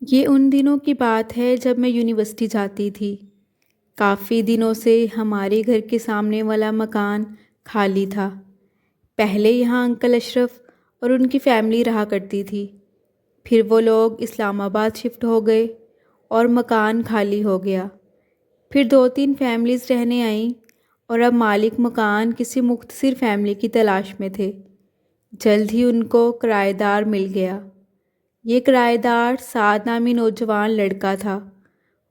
یہ ان دنوں کی بات ہے جب میں یونیورسٹی جاتی تھی۔ کافی دنوں سے ہمارے گھر کے سامنے والا مکان خالی تھا۔ پہلے یہاں انکل اشرف اور ان کی فیملی رہا کرتی تھی۔ پھر وہ لوگ اسلام آباد شفٹ ہو گئے اور مکان خالی ہو گیا۔ پھر 2-3 فیملیز رہنے آئیں اور اب مالک مکان کسی مختصر فیملی کی تلاش میں تھے۔ جلد ہی ان کو کرایہ دار مل گیا۔ یہ کرایہ دار سعد نامی نوجوان لڑکا تھا۔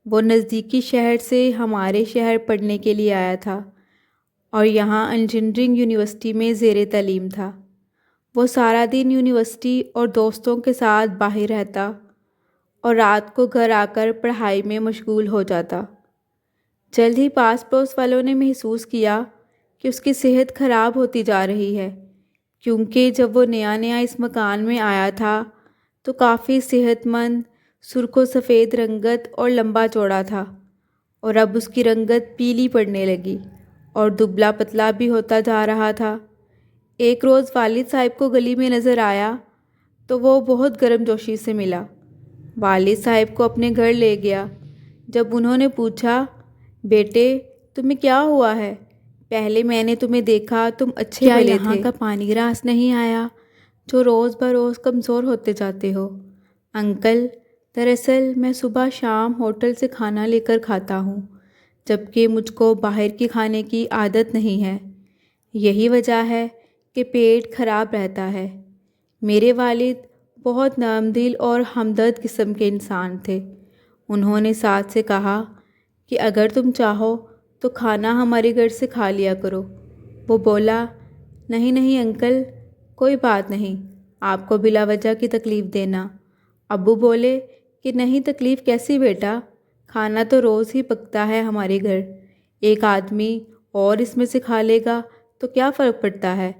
وہ نزدیکی شہر سے ہمارے شہر پڑھنے کے لیے آیا تھا اور یہاں انجینئرنگ یونیورسٹی میں زیر تعلیم تھا۔ وہ سارا دن یونیورسٹی اور دوستوں کے ساتھ باہر رہتا اور رات کو گھر آ کر پڑھائی میں مشغول ہو جاتا۔ جلد ہی پاس پڑوس والوں نے محسوس کیا کہ اس کی صحت خراب ہوتی جا رہی ہے، کیونکہ جب وہ نیا نیا اس مکان میں آیا تھا تو کافی صحت مند، سرخ و سفید رنگت اور لمبا چوڑا تھا، اور اب اس کی رنگت پیلی پڑنے لگی اور دبلا پتلا بھی ہوتا جا رہا تھا۔ ایک روز والد صاحب کو گلی میں نظر آیا تو وہ بہت گرم جوشی سے ملا۔ والد صاحب کو اپنے گھر لے گیا۔ جب انہوں نے پوچھا، بیٹے تمہیں کیا ہوا ہے؟ پہلے میں نے تمہیں دیکھا تم اچھے بھلے تھے، کیا یہاں کا پانی راس نہیں آیا جو روز بروز کمزور ہوتے جاتے ہو؟ انکل، دراصل میں صبح شام ہوٹل سے کھانا لے کر کھاتا ہوں، جبکہ مجھ کو باہر کے کھانے کی عادت نہیں ہے۔ یہی وجہ ہے کہ پیٹ خراب رہتا ہے۔ میرے والد بہت نرم دل اور ہمدرد قسم کے انسان تھے۔ انہوں نے سعد سے کہا کہ اگر تم چاہو تو کھانا ہمارے گھر سے کھا لیا کرو۔ وہ بولا، نہیں نہیں انکل، کوئی بات نہیں، آپ کو بلا وجہ کی تکلیف دینا۔ ابو بولے کہ نہیں، تکلیف کیسی بیٹا، کھانا تو روز ہی پکتا ہے ہمارے گھر، ایک آدمی اور اس میں سے کھا لے گا تو کیا فرق پڑتا ہے؟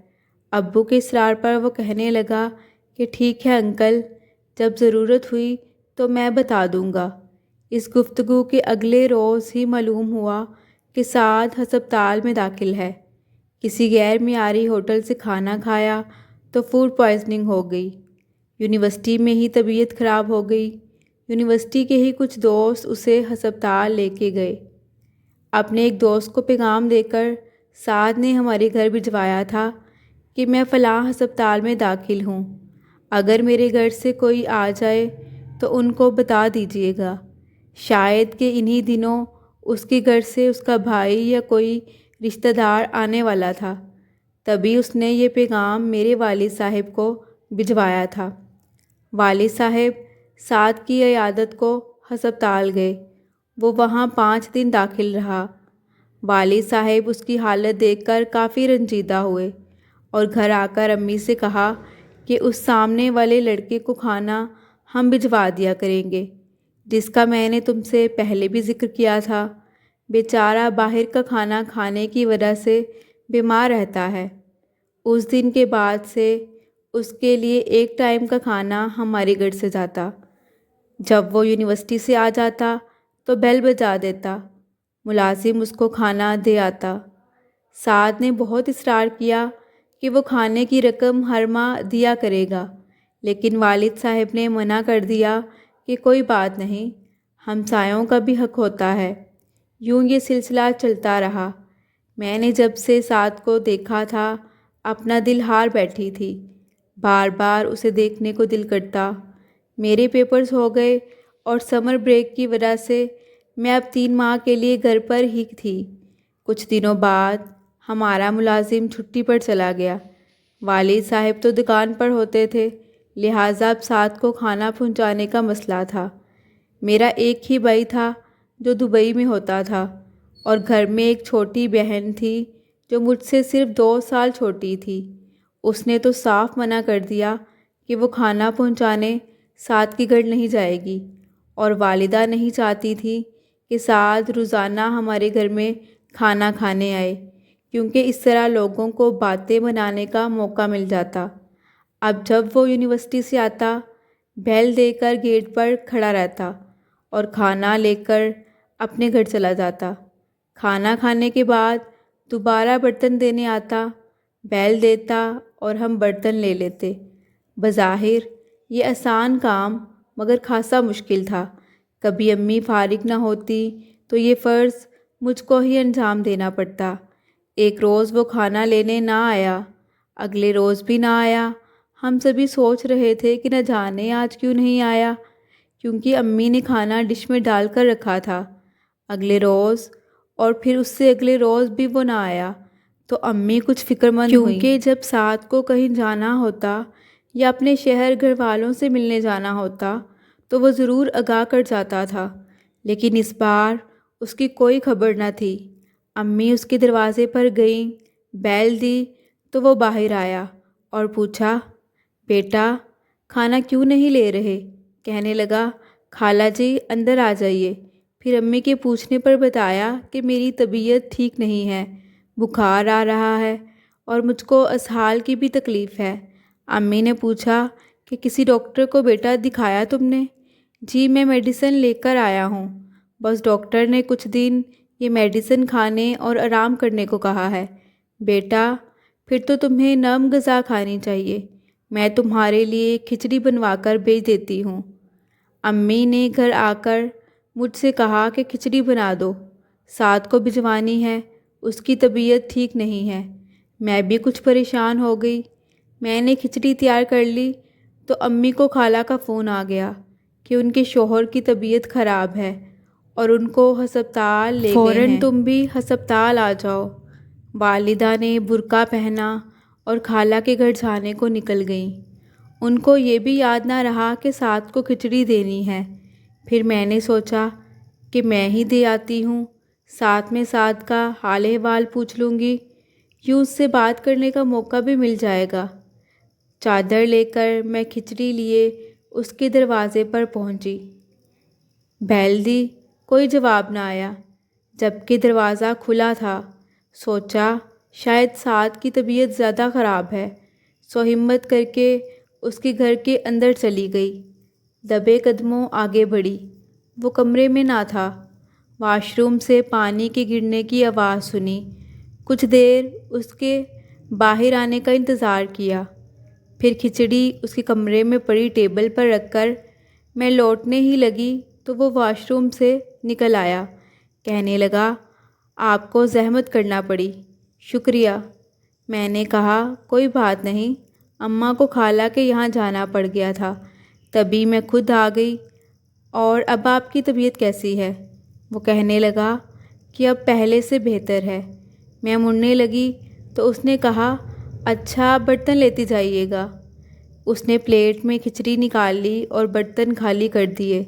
ابو کے اصرار پر وہ کہنے لگا کہ ٹھیک ہے انکل، جب ضرورت ہوئی تو میں بتا دوں گا۔ اس گفتگو کے اگلے روز ہی معلوم ہوا کہ سعد ہسپتال میں داخل ہے۔ کسی غیر معیاری ہوٹل سے کھانا کھایا تو فوڈ پوائزننگ ہو گئی۔ یونیورسٹی میں ہی طبیعت خراب ہو گئی۔ یونیورسٹی کے ہی کچھ دوست اسے ہسپتال لے کے گئے۔ اپنے ایک دوست کو پیغام دے کر سعد نے ہمارے گھر بھجوایا تھا کہ میں فلاں ہسپتال میں داخل ہوں، اگر میرے گھر سے کوئی آ جائے تو ان کو بتا دیجیے گا۔ شاید کہ انہی دنوں اس کے گھر سے اس کا بھائی یا کوئی رشتہ دار آنے والا تھا، تبھی اس نے یہ پیغام میرے والد صاحب کو بھجوایا تھا۔ والد صاحب سعد کی عیادت کو ہسپتال گئے۔ وہ وہاں 5 دن داخل رہا۔ والد صاحب اس کی حالت دیکھ کر کافی رنجیدہ ہوئے اور گھر آ کر امی سے کہا کہ اس سامنے والے لڑکے کو کھانا ہم بھجوا دیا کریں گے، جس کا میں نے تم سے پہلے بھی ذکر کیا تھا۔ بیچارہ باہر کا کھانا کھانے کی وجہ سے بیمار رہتا ہے۔ اس دن کے بعد سے اس کے لیے ایک ٹائم کا کھانا ہمارے گھر سے جاتا۔ جب وہ یونیورسٹی سے آ جاتا تو بیل بجا دیتا، ملازم اس کو کھانا دے آتا۔ سعد نے بہت اصرار کیا کہ وہ کھانے کی رقم ہر ماہ دیا کرے گا، لیکن والد صاحب نے منع کر دیا کہ کوئی بات نہیں، ہمسایوں کا بھی حق ہوتا ہے۔ یوں یہ سلسلہ چلتا رہا۔ میں نے جب سے سعد کو دیکھا تھا اپنا دل ہار بیٹھی تھی، بار بار اسے دیکھنے کو دل کرتا۔ میرے پیپرز ہو گئے اور سمر بریک کی وجہ سے میں اب 3 ماہ کے لیے گھر پر ہی تھی۔ کچھ دنوں بعد ہمارا ملازم چھٹی پر چلا گیا۔ والد صاحب تو دکان پر ہوتے تھے، لہٰذا اب سعد کو کھانا پہنچانے کا مسئلہ تھا۔ میرا ایک ہی بھائی تھا جو دبئی میں ہوتا تھا، اور گھر میں ایک چھوٹی بہن تھی جو مجھ سے صرف 2 سال چھوٹی تھی۔ اس نے تو صاف منع کر دیا کہ وہ کھانا پہنچانے سعد کے گھر نہیں جائے گی، اور والدہ نہیں چاہتی تھی کہ سعد روزانہ ہمارے گھر میں کھانا کھانے آئے، کیونکہ اس طرح لوگوں کو باتیں بنانے کا موقع مل جاتا۔ اب جب وہ یونیورسٹی سے آتا، بیل دے کر گیٹ پر کھڑا رہتا اور کھانا لے کر اپنے گھر چلا جاتا۔ کھانا کھانے کے بعد دوبارہ برتن دینے آتا، بیل دیتا اور ہم برتن لے لیتے۔ بظاہر یہ آسان کام مگر خاصا مشکل تھا۔ کبھی امی فارغ نہ ہوتی تو یہ فرض مجھ کو ہی انجام دینا پڑتا۔ ایک روز وہ کھانا لینے نہ آیا، اگلے روز بھی نہ آیا۔ ہم سبھی سوچ رہے تھے کہ نہ جانے آج کیوں نہیں آیا، کیونکہ امی نے کھانا ڈش میں ڈال کر رکھا تھا۔ اگلے روز اور پھر اس سے اگلے روز بھی وہ نہ آیا تو امی کچھ فکر مند ہوئیں، کیونکہ جب سات کو کہیں جانا ہوتا یا اپنے شہر گھر والوں سے ملنے جانا ہوتا تو وہ ضرور آگاہ کر جاتا تھا، لیکن اس بار اس کی کوئی خبر نہ تھی۔ امی اس کے دروازے پر گئیں، بیل دی تو وہ باہر آیا اور پوچھا، بیٹا کھانا کیوں نہیں لے رہے؟ کہنے لگا، خالہ جی اندر آ جائیے۔ پھر امی کے پوچھنے پر بتایا کہ میری طبیعت ٹھیک نہیں ہے، بخار آ رہا ہے اور مجھ کو اسہال کی بھی تکلیف ہے۔ امی نے پوچھا کہ کسی ڈاکٹر کو بیٹا دکھایا تم نے؟ جی میں میڈیسن لے کر آیا ہوں، بس ڈاکٹر نے کچھ دن یہ میڈیسن کھانے اور آرام کرنے کو کہا ہے۔ بیٹا پھر تو تمہیں نرم غذا کھانی چاہیے، میں تمہارے لیے کھچڑی بنوا کر بھیج دیتی ہوں۔ امی نے گھر آ کر مجھ سے کہا کہ کھچڑی بنا دو، سعد کو بھجوانی ہے، اس کی طبیعت ٹھیک نہیں ہے۔ میں بھی کچھ پریشان ہو گئی۔ میں نے کھچڑی تیار کر لی تو امی کو خالہ کا فون آ گیا کہ ان کے شوہر کی طبیعت خراب ہے اور ان کو ہسپتال لے گئے ہیں، فوراً تم بھی ہسپتال آ جاؤ۔ والدہ نے برقع پہنا اور خالہ کے گھر جانے کو نکل گئیں۔ ان کو یہ بھی یاد نہ رہا کہ سعد کو کھچڑی دینی ہے۔ پھر میں نے سوچا کہ میں ہی دے آتی ہوں، ساتھ میں سعد کا حال احوال پوچھ لوں گی، یوں اس سے بات کرنے کا موقع بھی مل جائے گا۔ چادر لے کر میں کھچڑی لیے اس کے دروازے پر پہنچی۔ بیل دی، کوئی جواب نہ آیا، جبکہ دروازہ کھلا تھا۔ سوچا شاید سعد کی طبیعت زیادہ خراب ہے، سو ہمت کر کے اس کے گھر کے اندر چلی گئی۔ دبے قدموں آگے بڑھی، وہ کمرے میں نہ تھا۔ واش روم سے پانی کے گرنے کی آواز سنی۔ کچھ دیر اس کے باہر آنے کا انتظار کیا، پھر کھچڑی اس کے کمرے میں پڑی ٹیبل پر رکھ کر میں لوٹنے ہی لگی تو وہ واش روم سے نکل آیا۔ کہنے لگا، آپ کو زحمت کرنا پڑی، شکریہ۔ میں نے کہا، کوئی بات نہیں، اماں کو خالہ کے یہاں جانا پڑ گیا تھا، تبھی میں خود آ گئی۔ اور اب آپ کی طبیعت کیسی ہے؟ وہ کہنے لگا کہ اب پہلے سے بہتر ہے۔ میں مڑنے لگی تو اس نے کہا، اچھا برتن لیتی جائیے گا۔ اس نے پلیٹ میں کھچڑی نکال لی اور برتن خالی کر دیے۔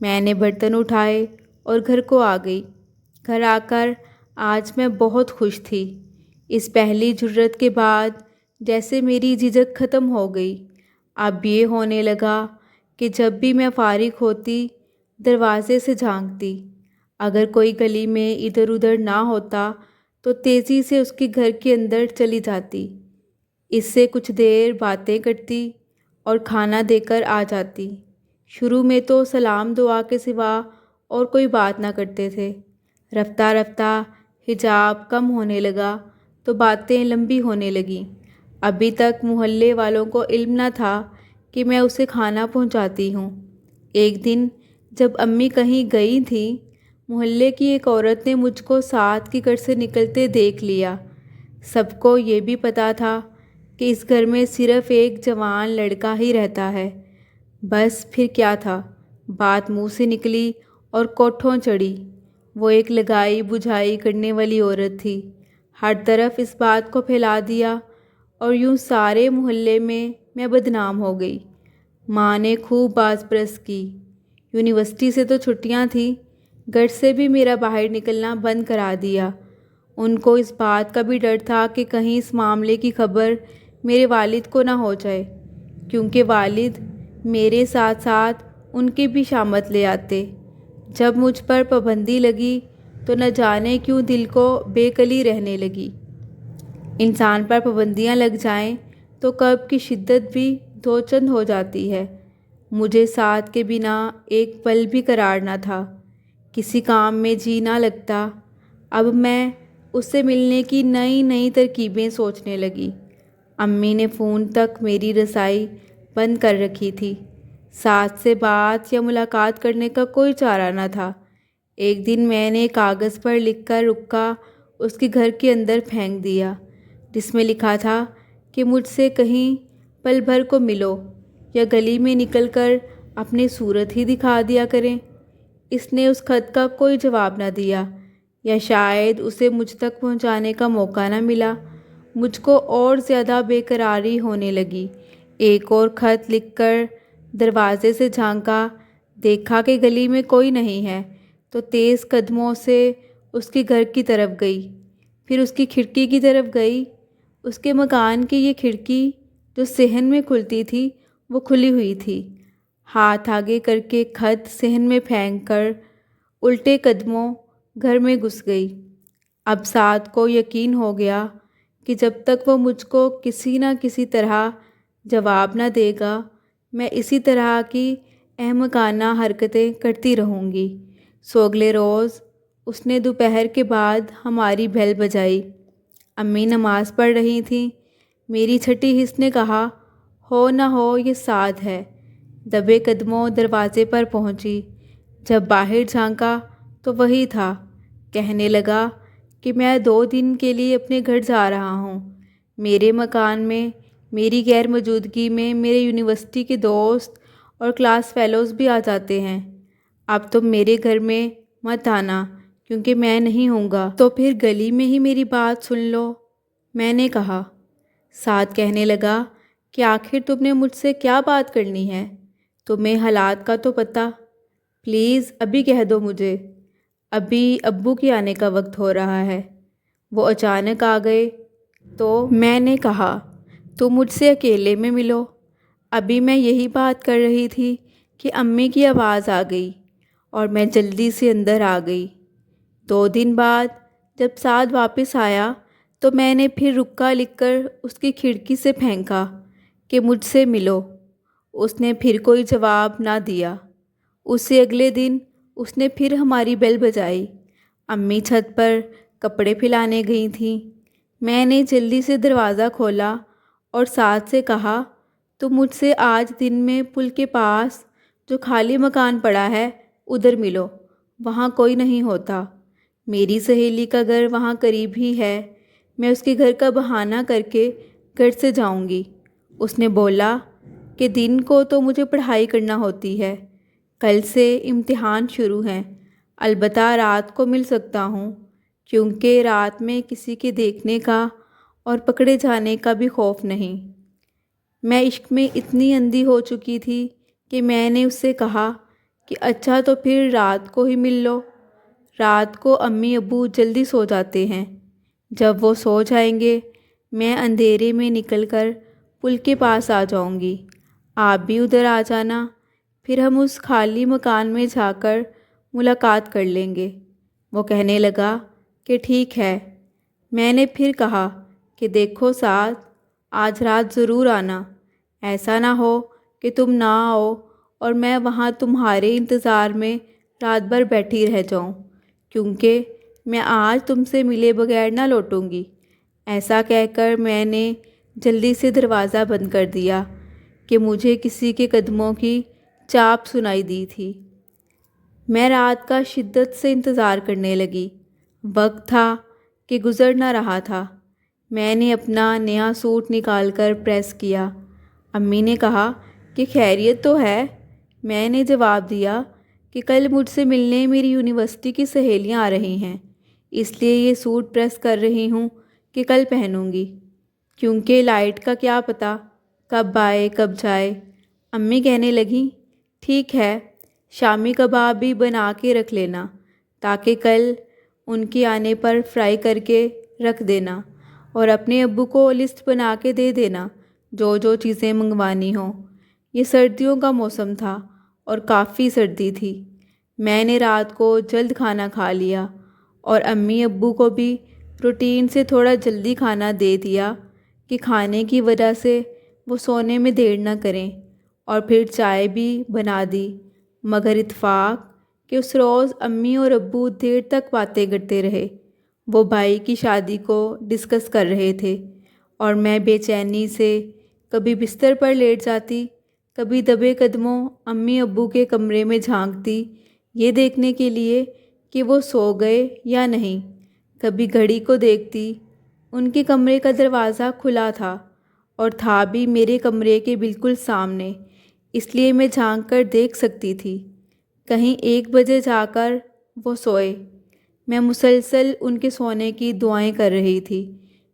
میں نے برتن اٹھائے اور گھر کو آ گئی۔ گھر آ کر آج میں بہت خوش تھی۔ اس پہلی جرت کے بعد جیسے میری جھجک ختم ہو گئی۔ اب یہ ہونے لگا کہ جب بھی میں فارغ ہوتی دروازے سے جھانکتی، اگر کوئی گلی میں ادھر ادھر نہ ہوتا تو تیزی سے اس کے گھر کے اندر چلی جاتی، اس سے کچھ دیر باتیں کرتی اور کھانا دے کر آ جاتی۔ شروع میں تو سلام دعا کے سوا اور کوئی بات نہ کرتے تھے۔ رفتہ رفتہ حجاب کم ہونے لگا تو باتیں لمبی ہونے لگیں۔ ابھی تک محلے والوں کو علم نہ تھا کہ میں اسے کھانا پہنچاتی ہوں۔ ایک دن جب امی کہیں گئی تھیں، محلے کی ایک عورت نے مجھ کو سعد کے گھر سے نکلتے دیکھ لیا۔ سب کو یہ بھی پتہ تھا کہ اس گھر میں صرف ایک جوان لڑکا ہی رہتا ہے۔ بس پھر کیا تھا، بات منہ سے نکلی اور کوٹھوں چڑھی۔ وہ ایک لگائی بجھائی کرنے والی عورت تھی۔ ہر طرف اس بات کو پھیلا دیا اور یوں سارے محلے میں بدنام ہو گئی۔ ماں نے خوب باز پرس کی۔ یونیورسٹی سے تو چھٹیاں تھیں، گھر سے بھی میرا باہر نکلنا بند کرا دیا۔ ان کو اس بات کا بھی ڈر تھا کہ کہیں اس معاملے کی خبر میرے والد کو نہ ہو جائے، کیونکہ والد میرے ساتھ ساتھ ان کی بھی شامت لے آتے۔ جب مجھ پر پابندی لگی تو نہ جانے کیوں دل کو بے کلی رہنے لگی۔ انسان پر پابندیاں لگ جائیں تو قلب کی شدت بھی دو چند ہو جاتی ہے۔ مجھے سعد کے بنا ایک پل بھی قرار نہ تھا، کسی کام میں جی نہ لگتا۔ اب میں اس سے ملنے کی نئی نئی ترکیبیں سوچنے لگی۔ امی نے فون تک میری رسائی بند کر رکھی تھی۔ ساتھ سے بات یا ملاقات کرنے کا کوئی چارہ نہ تھا۔ ایک دن میں نے کاغذ پر لکھ کر رکا اس کے گھر کے اندر پھینک دیا، جس میں لکھا تھا کہ مجھ سے کہیں پل بھر کو ملو یا گلی میں نکل کر اپنی صورت ہی دکھا دیا کریں۔ اس نے اس خط کا کوئی جواب نہ دیا، یا شاید اسے مجھ تک پہنچانے کا موقع نہ ملا۔ مجھ کو اور زیادہ بے قراری ہونے لگی۔ ایک اور خط لکھ کر دروازے سے جھانکا، دیکھا کہ گلی میں کوئی نہیں ہے، تو تیز قدموں سے اس کے گھر کی طرف گئی، پھر اس کی کھڑکی کی طرف گئی۔ اس کے مکان کی یہ کھڑکی جو صحن میں کھلتی تھی وہ کھلی ہوئی تھی۔ ہاتھ آگے کر کے خط صحن میں پھینک کر الٹے قدموں گھر میں گھس گئی۔ اب سعد کو یقین ہو گیا کہ جب تک وہ مجھ کو کسی نہ کسی طرح جواب نہ دے گا، میں اسی طرح کی احمقانہ حرکتیں کرتی رہوں گی۔ سو اگلے روز اس نے دوپہر کے بعد ہماری بیل بجائی۔ امی نماز پڑھ رہی تھیں۔ میری چھٹی حس نے کہا، ہو نہ ہو یہ سعد ہے۔ دبے قدموں دروازے پر پہنچی۔ جب باہر جھانکا تو وہی تھا۔ کہنے لگا کہ میں 2 دن کے لیے اپنے گھر جا رہا ہوں۔ میرے مکان میں میری غیر موجودگی میں میرے یونیورسٹی کے دوست اور کلاس فیلوز بھی آ جاتے ہیں۔ اب تم میرے گھر میں مت آنا کیونکہ میں نہیں ہوں گا، تو پھر گلی میں ہی میری بات سن لو، میں نے کہا۔ سعد کہنے لگا کہ آخر تم نے مجھ سے کیا بات کرنی ہے؟ تمہیں حالات کا تو پتہ، پلیز ابھی کہہ دو مجھے، ابھی ابو کے آنے کا وقت ہو رہا ہے۔ وہ اچانک آ گئے تو میں نے کہا، تم مجھ سے اکیلے میں ملو۔ ابھی میں یہی بات کر رہی تھی کہ امی کی آواز آ گئی اور میں جلدی سے اندر آ گئی۔ 2 دن بعد جب سعد واپس آیا تو میں نے پھر رکا لکھ کر اس کی کھڑکی سے پھینکا کہ مجھ سے ملو۔ اس نے پھر کوئی جواب نہ دیا۔ اسے اگلے دن اس نے پھر ہماری بیل بجائی۔ امی چھت پر کپڑے پھیلانے گئی تھیں۔ میں نے جلدی سے دروازہ کھولا اور سعد سے کہا، تم مجھ سے آج دن میں پل کے پاس جو خالی مکان پڑا ہے ادھر ملو، وہاں کوئی نہیں ہوتا۔ میری سہیلی کا گھر وہاں قریب ہی ہے، میں اس کے گھر کا بہانہ کر کے گھر سے جاؤں گی۔ اس نے بولا کہ دن کو تو مجھے پڑھائی کرنا ہوتی ہے، کل سے امتحان شروع ہیں، البتہ رات کو مل سکتا ہوں، کیونکہ رات میں کسی کے دیکھنے کا اور پکڑے جانے کا بھی خوف نہیں۔ میں عشق میں اتنی اندھی ہو چکی تھی کہ میں نے اس سے کہا کہ اچھا تو پھر رات کو ہی مل لو۔ رات کو امی ابو جلدی سو جاتے ہیں۔ جب وہ سو جائیں گے میں اندھیرے میں نکل کر پل کے پاس آ جاؤں گی، آپ بھی ادھر آ جانا، پھر ہم اس خالی مکان میں جا کر ملاقات کر لیں گے۔ وہ کہنے لگا کہ ٹھیک ہے۔ میں نے پھر کہا کہ دیکھو سعد، آج رات ضرور آنا، ایسا نہ ہو کہ تم نہ آؤ اور میں وہاں تمہارے انتظار میں رات بھر بیٹھی رہ جاؤں، کیونکہ میں آج تم سے ملے بغیر نہ لوٹوں گی۔ ایسا کہہ کر میں نے جلدی سے دروازہ بند کر دیا کہ مجھے کسی کے قدموں کی چاپ سنائی دی تھی۔ میں رات کا شدت سے انتظار کرنے لگی۔ وقت تھا کہ گزر نہ رہا تھا۔ میں نے اپنا نیا سوٹ نکال کر پریس کیا۔ امی نے کہا کہ خیریت تو ہے؟ میں نے جواب دیا کہ کل مجھ سے ملنے میری یونیورسٹی کی سہیلیاں آ رہی ہیں، اس لیے یہ سوٹ پریس کر رہی ہوں کہ کل پہنوں گی، کیونکہ لائٹ کا کیا پتہ کب آئے کب جائے۔ امی کہنے لگیں، ٹھیک ہے، شامی کباب بھی بنا کے رکھ لینا تاکہ کل ان کے آنے پر فرائی کر کے رکھ دینا، اور اپنے ابو کو لسٹ بنا کے دے دینا جو جو چیزیں منگوانی ہوں۔ یہ سردیوں کا موسم تھا اور کافی سردی تھی۔ میں نے رات کو جلد کھانا کھا لیا اور امی ابو کو بھی روٹین سے تھوڑا جلدی کھانا دے دیا کہ کھانے کی وجہ سے وہ سونے میں دیر نہ کریں، اور پھر چائے بھی بنا دی۔ مگر اتفاق کہ اس روز امی اور ابو دیر تک باتیں کرتے رہے۔ وہ بھائی کی شادی کو ڈسکس کر رہے تھے اور میں بے چینی سے کبھی بستر پر لیٹ جاتی، کبھی دبے قدموں امی ابو کے کمرے میں جھانکتی یہ دیکھنے کے لیے کہ وہ سو گئے یا نہیں، کبھی گھڑی کو دیکھتی۔ ان کے کمرے کا دروازہ کھلا تھا اور تھا بھی میرے کمرے کے بالکل سامنے، اس لیے میں جھانک کر دیکھ سکتی تھی۔ کہیں 1 بجے جا کر وہ سوئے۔ میں مسلسل ان کے سونے کی دعائیں کر رہی تھی۔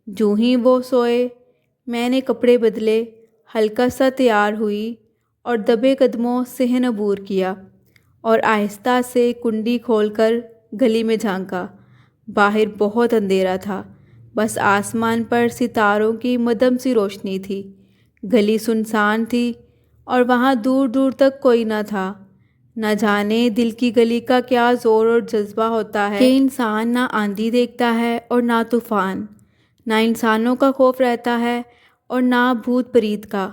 جوں ہی وہ سوئے میں نے کپڑے بدلے، ہلکا سا تیار ہوئی اور دبے قدموں صحن عبور کیا اور آہستہ سے کنڈی کھول کر گلی میں جھانکا۔ باہر بہت اندھیرا تھا، بس آسمان پر ستاروں کی مدھم سی روشنی تھی۔ گلی سنسان تھی اور وہاں دور دور تک کوئی نہ تھا۔ نہ جانے دل کی گلی کا کیا زور اور جذبہ ہوتا ہے کہ انسان نہ آندھی دیکھتا ہے اور نہ طوفان، نہ انسانوں کا خوف رہتا ہے اور نہ بھوت پریت کا۔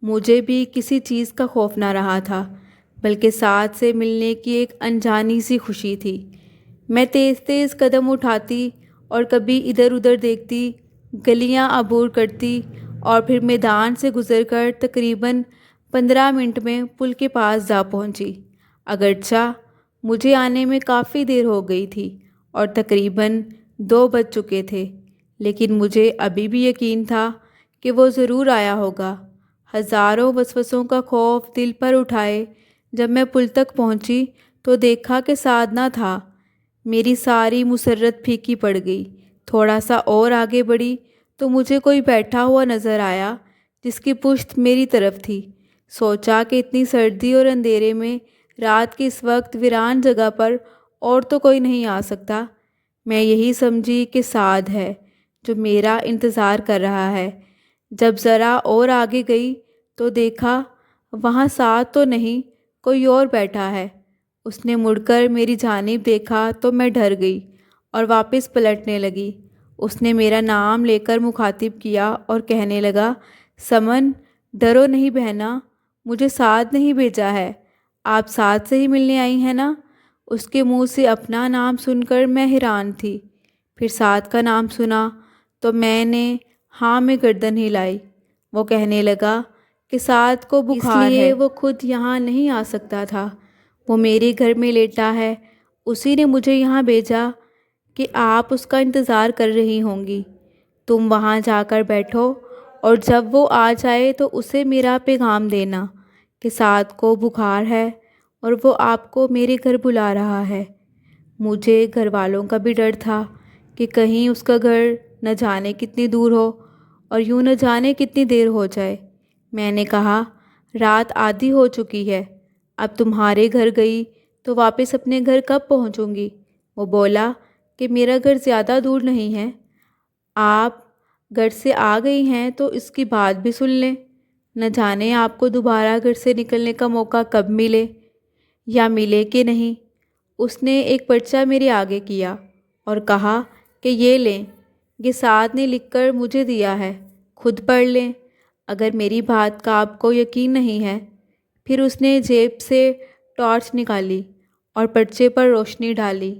مجھے بھی کسی چیز کا خوف نہ رہا تھا، بلکہ ساتھ سے ملنے کی ایک انجانی سی خوشی تھی۔ میں تیز تیز قدم اٹھاتی اور کبھی ادھر ادھر دیکھتی، گلیاں عبور کرتی اور پھر میدان سے گزر کر تقریباً 15 منٹ میں پل کے پاس جا پہنچی۔ اگرچہ مجھے آنے میں کافی دیر ہو گئی تھی اور تقریباً 2 بج چکے تھے، لیکن مجھے ابھی بھی یقین تھا کہ وہ ضرور آیا ہوگا۔ ہزاروں وسوسوں کا خوف دل پر اٹھائے جب میں پل تک پہنچی تو دیکھا کہ سعد نہ تھا۔ میری ساری مسرت پھیکی پڑ گئی۔ تھوڑا سا اور آگے بڑھی تو مجھے کوئی بیٹھا ہوا نظر آیا جس کی پشت میری طرف تھی۔ سوچا کہ اتنی سردی اور اندھیرے میں رات کے اس وقت ویران جگہ پر اور تو کوئی نہیں آ سکتا۔ میں یہی سمجھی کہ سعد ہے جو میرا انتظار کر رہا ہے۔ جب ذرا اور آگے گئی تو دیکھا وہاں سعد تو نہیں، کوئی اور بیٹھا ہے۔ اس نے مڑ کر میری جانب دیکھا تو میں ڈر گئی اور واپس پلٹنے لگی۔ اس نے میرا نام لے کر مخاطب کیا اور کہنے لگا، سمن، ڈرو نہیں بہنا، مجھے سعد نہیں بھیجا ہے، آپ سعد سے ہی ملنے آئی ہیں نا؟ اس کے منہ سے اپنا نام سن کر میں حیران تھی۔ پھر سعد کا نام سنا تو میں نے ہاں میں گردن ہلائی۔ وہ کہنے لگا کہ سعد کو بخار ہے، اس لیے وہ خود یہاں نہیں آ سکتا تھا، وہ میرے گھر میں لیٹا ہے، اسی نے مجھے یہاں بھیجا کہ آپ اس کا انتظار کر رہی ہوں گی۔ تم وہاں جا کر بیٹھو اور جب وہ آ جائے تو اسے میرا پیغام دینا کہ سعد کو بخار ہے اور وہ آپ کو میرے گھر بلا رہا ہے۔ مجھے گھر والوں کا بھی ڈر تھا کہ کہیں اس کا گھر نہ جانے کتنی دور ہو اور یوں نہ جانے کتنی دیر ہو جائے۔ میں نے کہا، رات آدھی ہو چکی ہے، اب تمہارے گھر گئی تو واپس اپنے گھر کب پہنچوں گی؟ وہ بولا کہ میرا گھر زیادہ دور نہیں ہے، آپ گھر سے آ گئی ہیں تو اس کی بات بھی سن لیں، نہ جانے آپ کو دوبارہ گھر سے نکلنے کا موقع کب ملے یا ملے کہ نہیں۔ اس نے ایک پرچہ میرے آگے کیا اور کہا کہ یہ لیں، یہ سعد نے لکھ کر مجھے دیا ہے، خود پڑھ لیں اگر میری بات کا آپ کو یقین نہیں ہے۔ پھر اس نے جیب سے ٹارچ نکالی اور پرچے پر روشنی ڈالی۔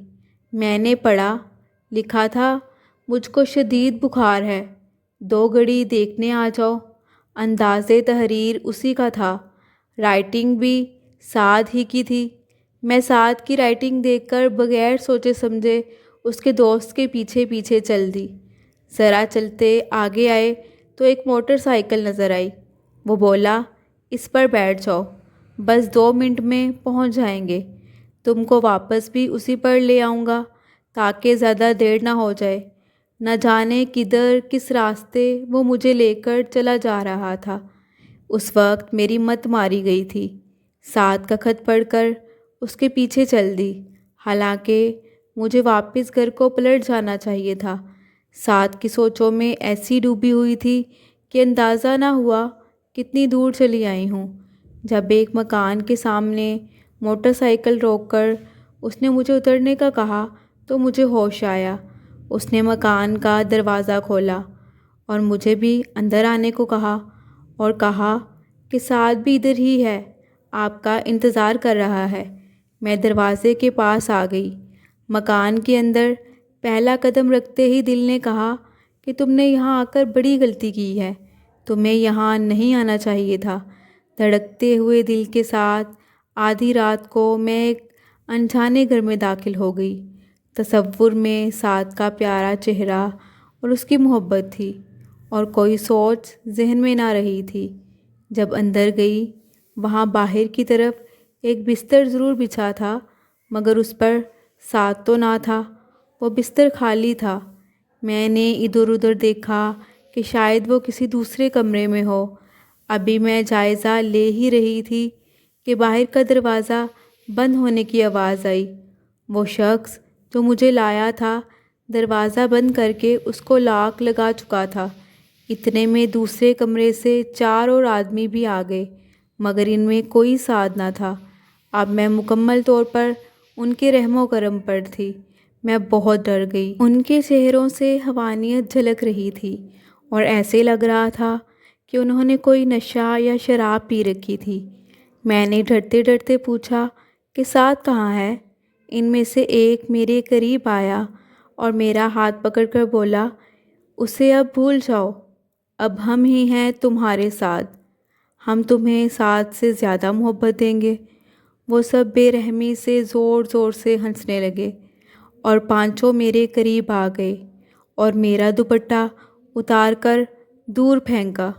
میں نے پڑھا، لکھا تھا، مجھ کو شدید بخار ہے، 2 گھڑی دیکھنے آ جاؤ۔ انداز تحریر اسی کا تھا، رائٹنگ بھی سعد ہی کی تھی۔ میں سعد کی رائٹنگ دیکھ کر بغیر سوچے سمجھے اس کے دوست کے پیچھے پیچھے چل دی۔ ذرا چلتے آگے آئے تو ایک موٹر سائیکل نظر آئی۔ وہ بولا، اس پر بیٹھ جاؤ، بس 2 منٹ میں پہنچ جائیں گے، تم کو واپس بھی اسی پر لے آؤں گا تاکہ زیادہ دیر نہ ہو جائے۔ نہ جانے کدھر کس راستے وہ مجھے لے کر چلا جا رہا تھا۔ اس وقت میری مت ماری گئی تھی۔ سعد کا خط پڑھ کر اس کے پیچھے چل دی، حالانکہ مجھے واپس گھر کو پلٹ جانا چاہیے تھا۔ سعد کی سوچوں میں ایسی ڈوبی ہوئی تھی کہ اندازہ نہ ہوا کتنی دور چلی آئی ہوں۔ جب ایک مکان کے سامنے موٹر سائیکل روک کر اس نے مجھے اترنے کا کہا تو مجھے ہوش آیا۔ اس نے مکان کا دروازہ کھولا اور مجھے بھی اندر آنے کو کہا اور کہا کہ سعد بھی ادھر ہی ہے، آپ کا انتظار کر رہا ہے۔ میں دروازے کے پاس آ گئی۔ مکان کے اندر پہلا قدم رکھتے ہی دل نے کہا کہ تم نے یہاں آ کر بڑی غلطی کی ہے، تمہیں یہاں نہیں آنا چاہیے تھا، دھڑکتے ہوئے دل کے ساتھ آدھی رات کو میں ایک انجانے گھر میں داخل ہو گئی۔ تصور میں سعد کا پیارا چہرہ اور اس کی محبت تھی، اور کوئی سوچ ذہن میں نہ رہی تھی۔ جب اندر گئی، وہاں باہر کی طرف ایک بستر ضرور بچھا تھا، مگر اس پر سعد تو نہ تھا، وہ بستر خالی تھا۔ میں نے ادھر ادھر دیکھا کہ شاید وہ کسی دوسرے کمرے میں ہو۔ ابھی میں جائزہ لے ہی رہی تھی کہ باہر کا دروازہ بند ہونے کی آواز آئی۔ وہ شخص جو مجھے لایا تھا دروازہ بند کر کے اس کو لاک لگا چکا تھا۔ اتنے میں دوسرے کمرے سے 4 اور آدمی بھی آ گئے، مگر ان میں کوئی سعد نہ تھا۔ اب میں مکمل طور پر ان کے رحم و کرم پر تھی۔ میں بہت ڈر گئی۔ ان کے چہروں سے حیوانیت جھلک رہی تھی، اور ایسے لگ رہا تھا کہ انہوں نے کوئی نشہ یا شراب پی رکھی تھی۔ میں نے ڈرتے ڈرتے پوچھا کہ سعد کہاں ہے؟ ان میں سے ایک میرے قریب آیا اور میرا ہاتھ پکڑ کر بولا، اسے اب بھول جاؤ، اب ہم ہی ہیں تمہارے ساتھ، ہم تمہیں سعد سے زیادہ محبت دیں گے۔ وہ سب بے رحمی سے زور زور سے ہنسنے لگے، اور پانچوں میرے قریب آ گئے اور میرا دوپٹہ اتار کر دور پھینکا۔